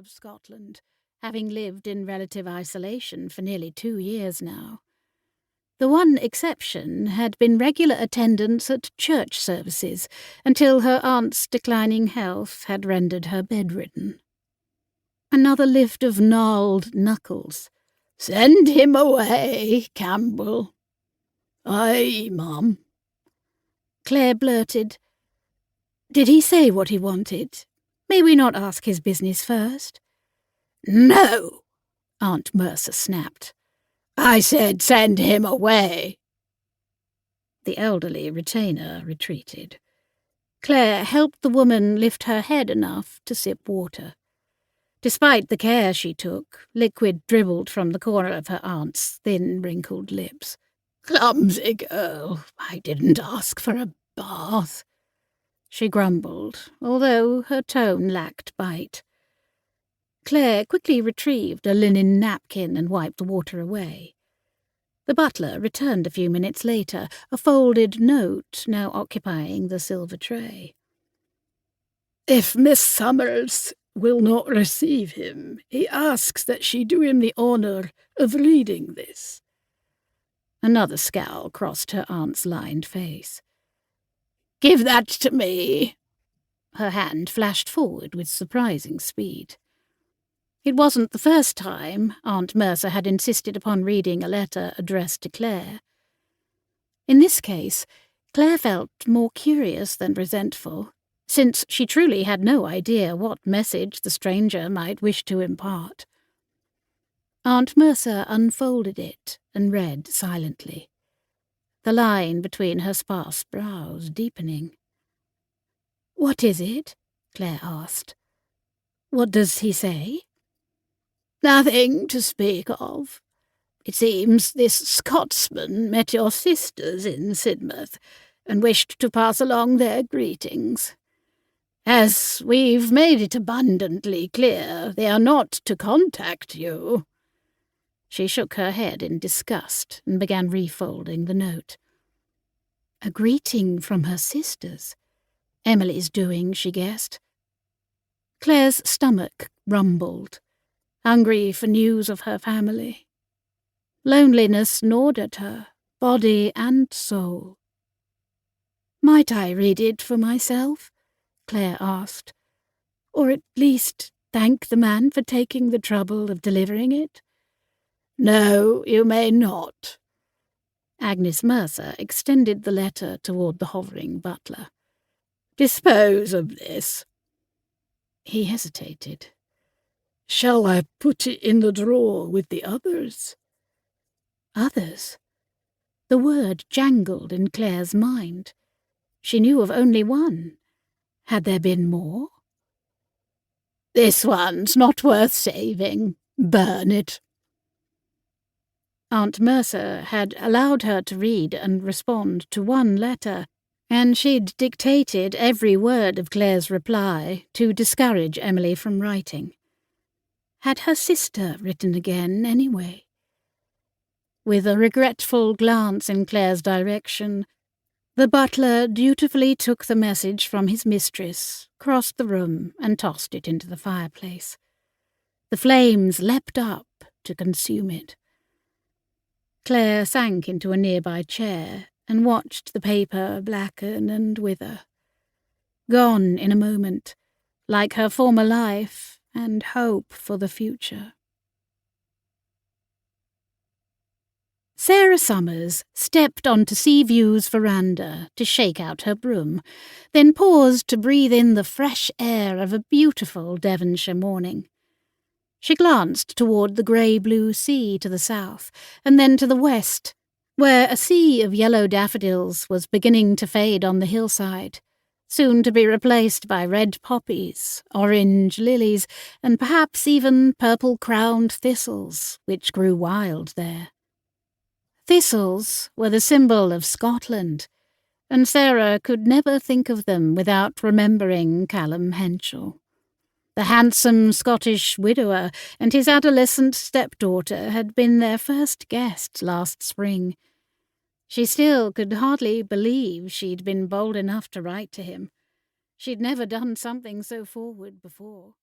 of Scotland, having lived in relative isolation for nearly 2 years now. The one exception had been regular attendance at church services until her aunt's declining health had rendered her bedridden. Another lift of gnarled knuckles. "Send him away, Campbell." "Aye, Mum." Claire blurted, "Did he say what he wanted? May we not ask his business first?" "No," Aunt Mercer snapped. "I said send him away." The elderly retainer retreated. Claire helped the woman lift her head enough to sip water. Despite the care she took, liquid dribbled from the corner of her aunt's thin, wrinkled lips. "Clumsy girl, I didn't ask for a bath," she grumbled, although her tone lacked bite. Claire quickly retrieved a linen napkin and wiped the water away. The butler returned a few minutes later, a folded note now occupying the silver tray. "If Miss Summers will not receive him, he asks that she do him the honour of reading this." Another scowl crossed her aunt's lined face. "Give that to me." Her hand flashed forward with surprising speed. It wasn't the first time Aunt Mercer had insisted upon reading a letter addressed to Claire. In this case, Claire felt more curious than resentful, since she truly had no idea what message the stranger might wish to impart. Aunt Mercer unfolded it and read silently, the line between her sparse brows deepening. "What is it?" Claire asked. "What does he say?" "Nothing to speak of. It seems this Scotsman met your sisters in Sidmouth and wished to pass along their greetings. As we've made it abundantly clear, they are not to contact you." She shook her head in disgust and began refolding the note. A greeting from her sisters. Emily's doing, she guessed. Claire's stomach rumbled, hungry for news of her family. Loneliness gnawed at her, body and soul. "Might I read it for myself?" Claire asked. "Or at least thank the man for taking the trouble of delivering it?" "No, you may not." Agnes Mercer extended the letter toward the hovering butler. "Dispose of this." He hesitated. "Shall I put it in the drawer with the others?" Others? The word jangled in Claire's mind. She knew of only one. Had there been more? "This one's not worth saving. Burn it." Aunt Mercer had allowed her to read and respond to one letter, and she'd dictated every word of Claire's reply to discourage Emily from writing. Had her sister written again, anyway? With a regretful glance in Claire's direction, the butler dutifully took the message from his mistress, crossed the room, and tossed it into the fireplace. The flames leapt up to consume it. Claire sank into a nearby chair and watched the paper blacken and wither. Gone in a moment, like her former life and hope for the future. Sarah Summers stepped onto Seaview's veranda to shake out her broom, then paused to breathe in the fresh air of a beautiful Devonshire morning. She glanced toward the grey-blue sea to the south, and then to the west, where a sea of yellow daffodils was beginning to fade on the hillside, soon to be replaced by red poppies, orange lilies, and perhaps even purple-crowned thistles, which grew wild there. Thistles were the symbol of Scotland, and Sarah could never think of them without remembering Callum Henschel. The handsome Scottish widower and his adolescent stepdaughter had been their first guests last spring. She still could hardly believe she'd been bold enough to write to him. She'd never done something so forward before.